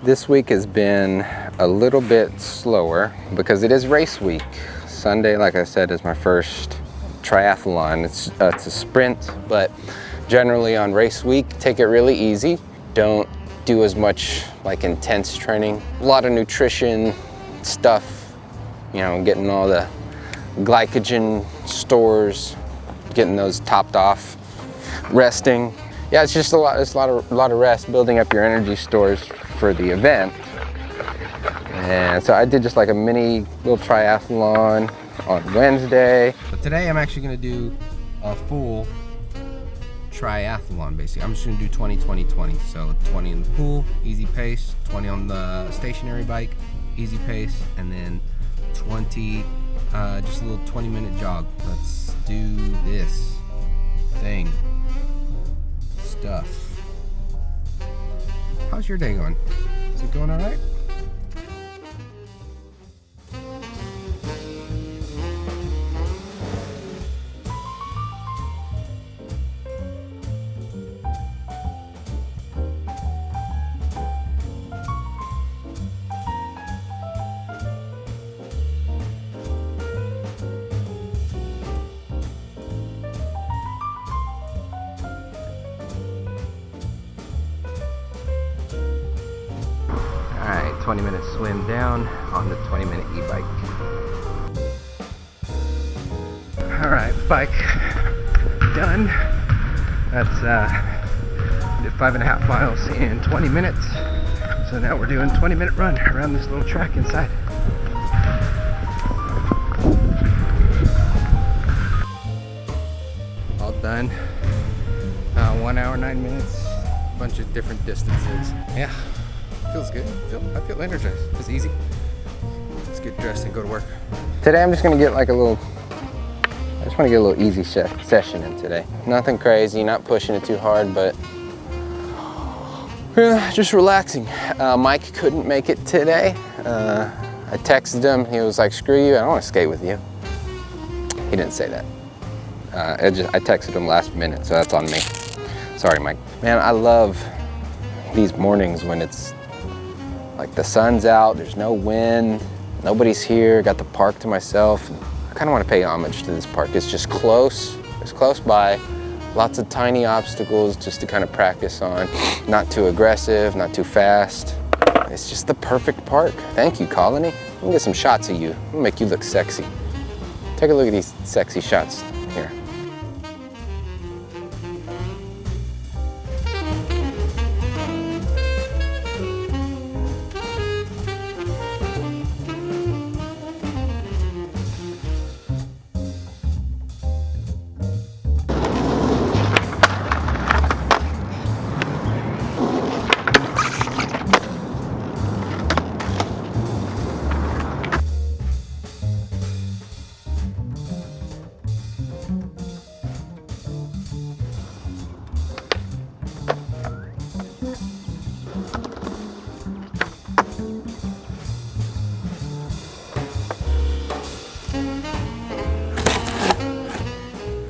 This week has been a little bit slower because it is race week. Sunday, like I said, is my first triathlon. It's a sprint, but generally on race week, take it really easy. Don't do as much like intense training. A lot of nutrition stuff, you know, getting all the glycogen stores, getting those topped off, resting. Yeah, it's just a lot of rest, building up your energy stores for the event. And so I did just like a mini little triathlon on Wednesday. But today I'm actually gonna do a full triathlon basically. I'm just gonna do 20, 20, 20. So 20 in the pool, easy pace, 20 on the stationary bike, easy pace, and then 20, just a little 20-minute jog. Let's do this thing. Stuff. How's your day going? Is it going all right? All right, 20-minute swim down on the 20-minute e-bike. All right, bike done. That's did 5.5 miles in 20 minutes. So now we're doing a 20-minute run around this little track inside. All done. 1 hour, 9 minutes. A bunch of different distances. Yeah. Feels good. I feel energized. It's easy. Let's get dressed and go to work. Today I'm just gonna get like I just wanna get a little easy session in today. Nothing crazy, not pushing it too hard, but just relaxing. Mike couldn't make it today. I texted him, he was like, screw you, I don't wanna skate with you. He didn't say that. I texted him last minute, so that's on me. Sorry, Mike. Man, I love these mornings when it's like the sun's out, there's no wind, nobody's here, got the park to myself. I kind of want to pay homage to this park. It's just close, it's close by, lots of tiny obstacles just to kind of practice on. Not too aggressive, not too fast. It's just the perfect park. Thank you, Colony. I'm gonna get some shots of you. I'm gonna make you look sexy. Take a look at these sexy shots here.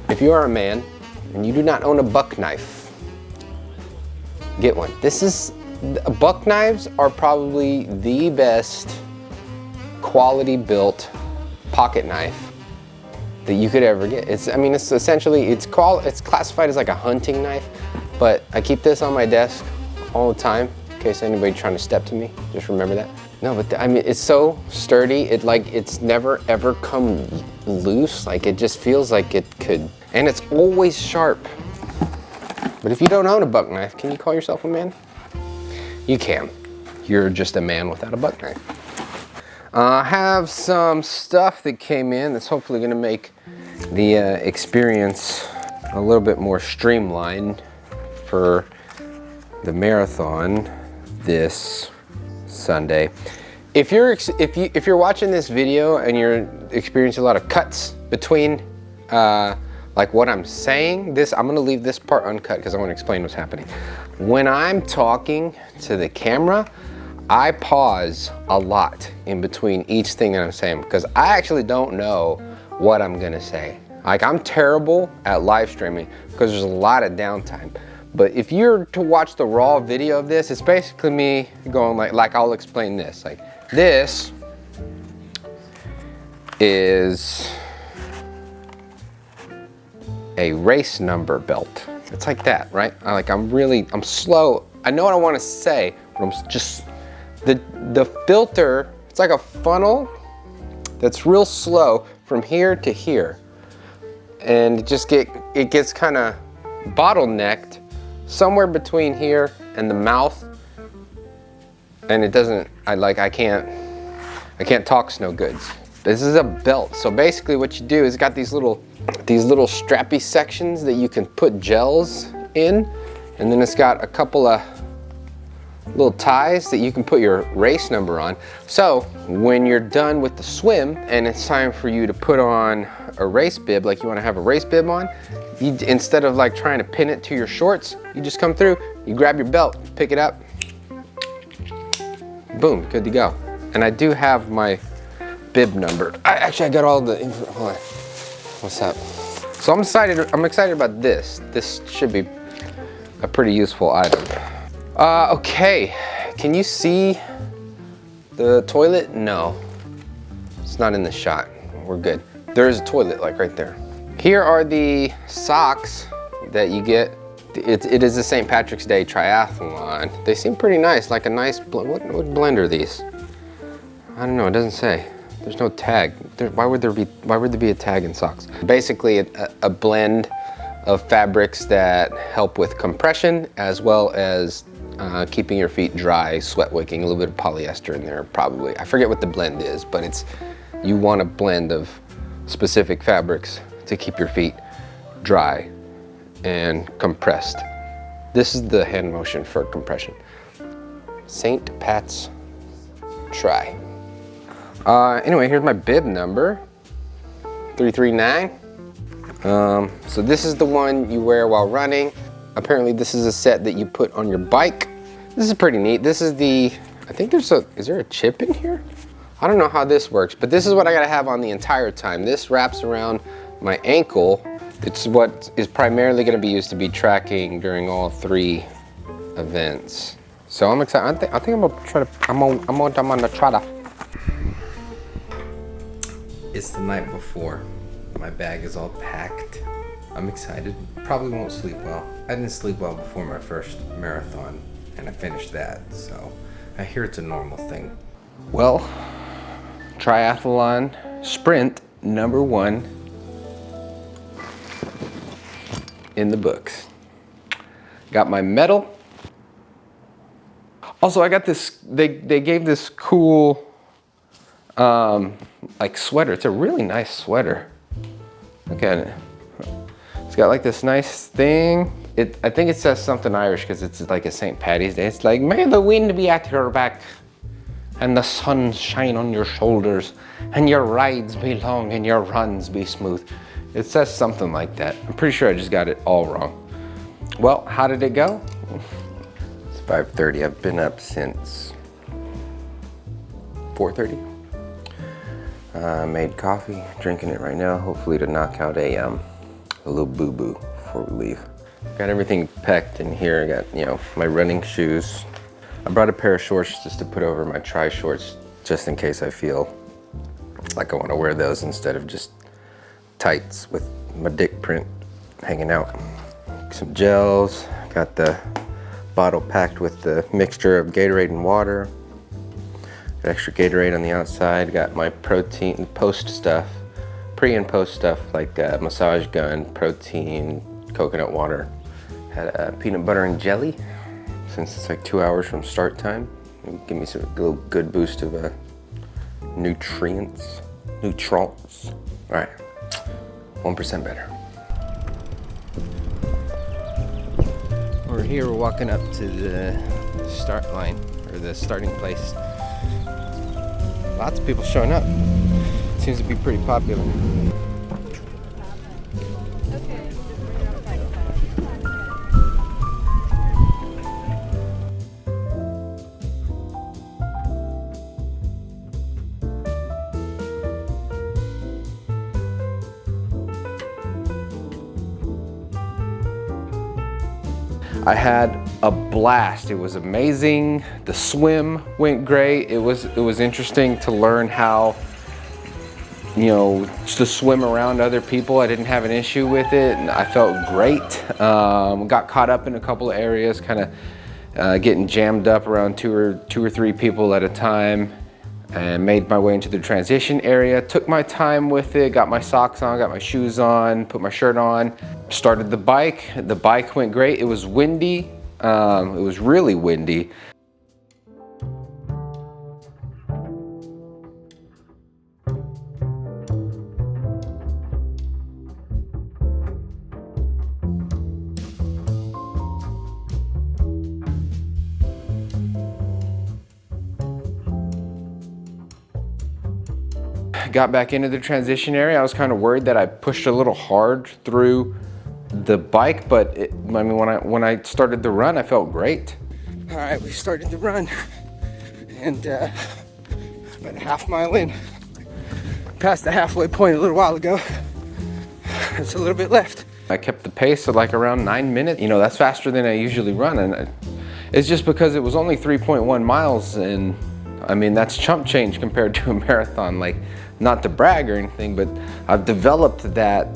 If you are a man and you do not own a buck knife, get one. Buck knives are probably the best quality built pocket knife that you could ever get. It's essentially, it's classified as like a hunting knife, but I keep this on my desk all the time in case anybody trying to step to me, just remember that. No, but it's so sturdy, it's never ever come loose, like it just feels like it could, and it's always sharp. But if you don't own a buck knife, can you call yourself a man? You can. You're just a man without a buck knife. I have some stuff that came in that's hopefully gonna make the experience a little bit more streamlined for the marathon this Sunday. If you're watching this video and you're experiencing a lot of cuts between like what I'm saying, I'm gonna leave this part uncut because I want to explain what's happening. When I'm talking to the camera, I pause a lot in between each thing that I'm saying because I actually don't know what I'm gonna say. Like, I'm terrible at live streaming because there's a lot of downtime. But if you're to watch the raw video of this, it's basically me going like I'll explain this. Like, this is a race number belt. It's like that, right? I'm slow. I know what I want to say, but I'm just, the filter, it's like a funnel that's real slow from here to here. And it gets kind of bottlenecked somewhere between here and the mouth. And it doesn't, I can't talk snow goods. This is a belt. So basically what you do is it's got these little strappy sections that you can put gels in. And then it's got a couple of little ties that you can put your race number on. So when you're done with the swim and it's time for you to put on a race bib, like you want to have a race bib on, instead of like trying to pin it to your shorts, you just come through, you grab your belt, pick it up, boom, good to go. And I do have my bib number. I got all the info. Hold on. What's up? So I'm excited about this. This should be a pretty useful item. Okay, can you see the toilet? No, it's not in the shot. We're good. There is a toilet like right there. Here are the socks that you get. It is the St. Patrick's Day Triathlon. They seem pretty nice, like a nice, what blend are these? I don't know, it doesn't say. There's no tag. Why would there be a tag in socks? Basically a blend of fabrics that help with compression as well as keeping your feet dry, sweat wicking, a little bit of polyester in there probably. I forget what the blend is, but you want a blend of specific fabrics to keep your feet dry and compressed. This is the hand motion for compression. St. Pat's Tri. Anyway, here's my bib number, 339. So this is the one you wear while running. Apparently this is a set that you put on your bike. This is pretty neat. This is I think is there a chip in here? I don't know how this works, but this is what I gotta have on the entire time. This wraps around my ankle. It's what is primarily gonna be used to be tracking during all 3 events. So I'm excited. I think I'm gonna try to. It's the night before. My bag is all packed. I'm excited. Probably won't sleep well. I didn't sleep well before my first marathon, and I finished that, so I hear it's a normal thing. Well, triathlon sprint number 1 in the books. Got my medal. Also, I got this, they gave this cool, like sweater. It's a really nice sweater. Look at it. It's got like this nice thing. I think it says something Irish because it's like a St. Paddy's Day. It's like, may the wind be at your back and the sun shine on your shoulders and your rides be long and your runs be smooth. It says something like that. I'm pretty sure I just got it all wrong. Well, how did it go? It's 5:30. I've been up since 4:30. Made coffee, drinking it right now, hopefully to knock out a little boo-boo before we leave. Got everything packed in here. I got, my running shoes. I brought a pair of shorts just to put over my tri shorts, just in case I feel like I want to wear those instead of just tights with my dick print hanging out. Some gels. Got the bottle packed with the mixture of Gatorade and water. Got extra Gatorade on the outside. Got my protein post stuff, pre and post stuff like massage gun, protein, coconut water. Had peanut butter and jelly since it's like 2 hours from start time. It'll give me a little good boost of nutrients. All right, 1% better. We're here, we're walking up to the start line, or the starting place. Lots of people showing up. Seems to be pretty popular. I had a blast. It was amazing. The swim went great. It was interesting to learn how, you know, to swim around other people. I didn't have an issue with it, and I felt great. Got caught up in a couple of areas, kind of getting jammed up around two or three people at a time, and made my way into the transition area. Took my time with it, got my socks on, got my shoes on, put my shirt on, started the bike. The bike went great. It was windy. It was really windy. Got back into the transition area. I was kind of worried that I pushed a little hard through the bike, but I mean, when I started the run, I felt great. All right, we started the run, and about a half mile in, past the halfway point a little while ago. There's a little bit left. I kept the pace at like around 9 minutes. You know, that's faster than I usually run, and it's just because it was only 3.1 miles, and I mean, that's chump change compared to a marathon. Like, not to brag or anything, but I've developed that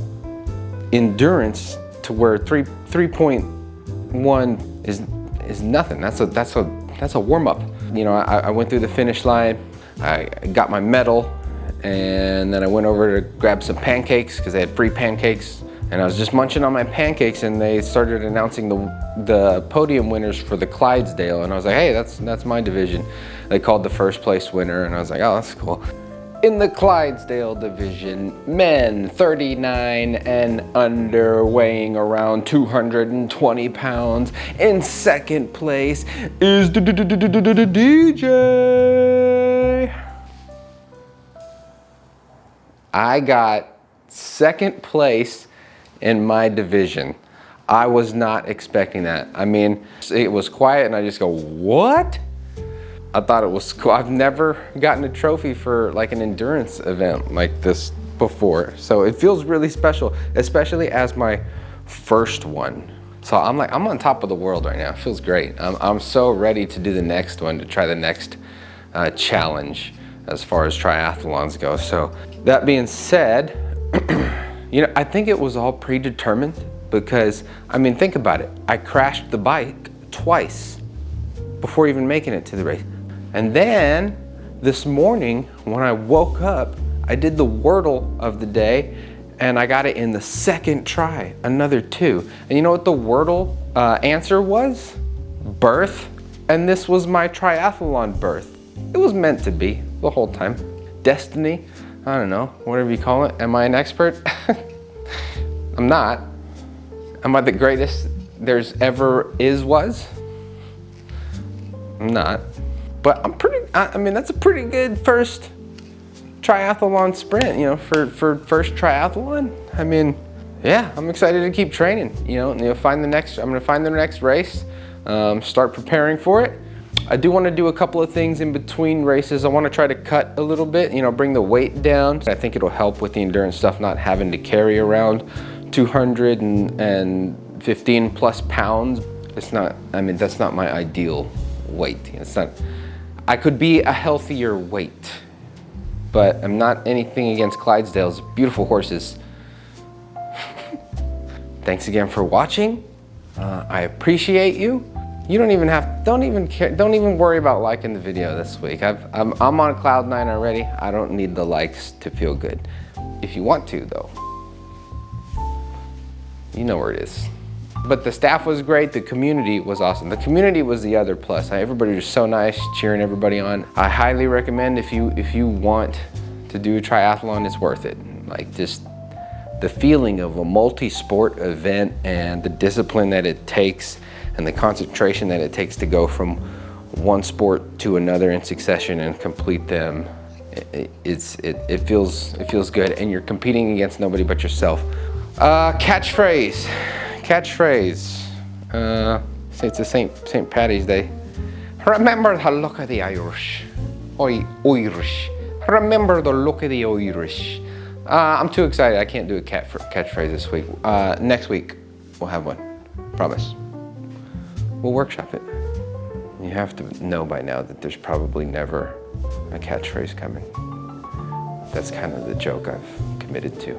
endurance to where 3.1 is nothing. That's a warm up. You know, I went through the finish line. I got my medal, and then I went over to grab some pancakes because they had free pancakes. And I was just munching on my pancakes, and they started announcing the podium winners for the Clydesdale, and I was like, hey, that's my division. They called the first place winner, and I was like, oh, that's cool. In the Clydesdale division, men 39 and under, weighing around 220 pounds. In second place is DJ. I got second place in my division. I was not expecting that. I mean, it was quiet, and I just go, what? I thought it was cool. I've never gotten a trophy for like an endurance event like this before. So it feels really special, especially as my first one. So I'm on top of the world right now. It feels great. I'm so ready to do the next one, to try the next challenge as far as triathlons go. So that being said, you know, I think it was all predetermined because, I mean, think about it. I crashed the bike twice before even making it to the race. And then this morning when I woke up, I did the Wordle of the day, and I got it in the second try, another 2. And you know what the Wordle answer was? Birth. And this was my triathlon birth. It was meant to be the whole time. Destiny, I don't know, whatever you call it. Am I an expert? I'm not. Am I the greatest there's ever was? I'm not. But I mean, that's a pretty good first triathlon sprint, you know, for first triathlon. I mean, yeah, I'm excited to keep training, you know, I'm gonna find the next race, start preparing for it. I do want to do a couple of things in between races. I want to try to cut a little bit, you know, bring the weight down. I think it'll help with the endurance stuff, not having to carry around 215 plus pounds. It's not, I mean, that's not my ideal weight. It's not, I could be a healthier weight, but I'm not anything against Clydesdales. Beautiful horses. Thanks again for watching. I appreciate you. You don't even care, don't even worry about liking the video this week. I'm on cloud 9 already. I don't need the likes to feel good. If you want to though, you know where it is. But the staff was great, the community was awesome. The community was the other plus. Everybody was so nice, cheering everybody on. I highly recommend if you want to do a triathlon, it's worth it. Like, just the feeling of a multi-sport event and the discipline that it takes and the concentration that it takes to go from one sport to another in succession and complete them. It feels good, and you're competing against nobody but yourself. Catchphrase. It's a St. Paddy's Day. Remember the look of the Irish. Irish. Remember the look of the Irish. I'm too excited. I can't do a catchphrase this week. Next week, we'll have one. Promise. we'll workshop it. You have to know by now that there's probably never a catchphrase coming. That's kind of the joke I've committed to.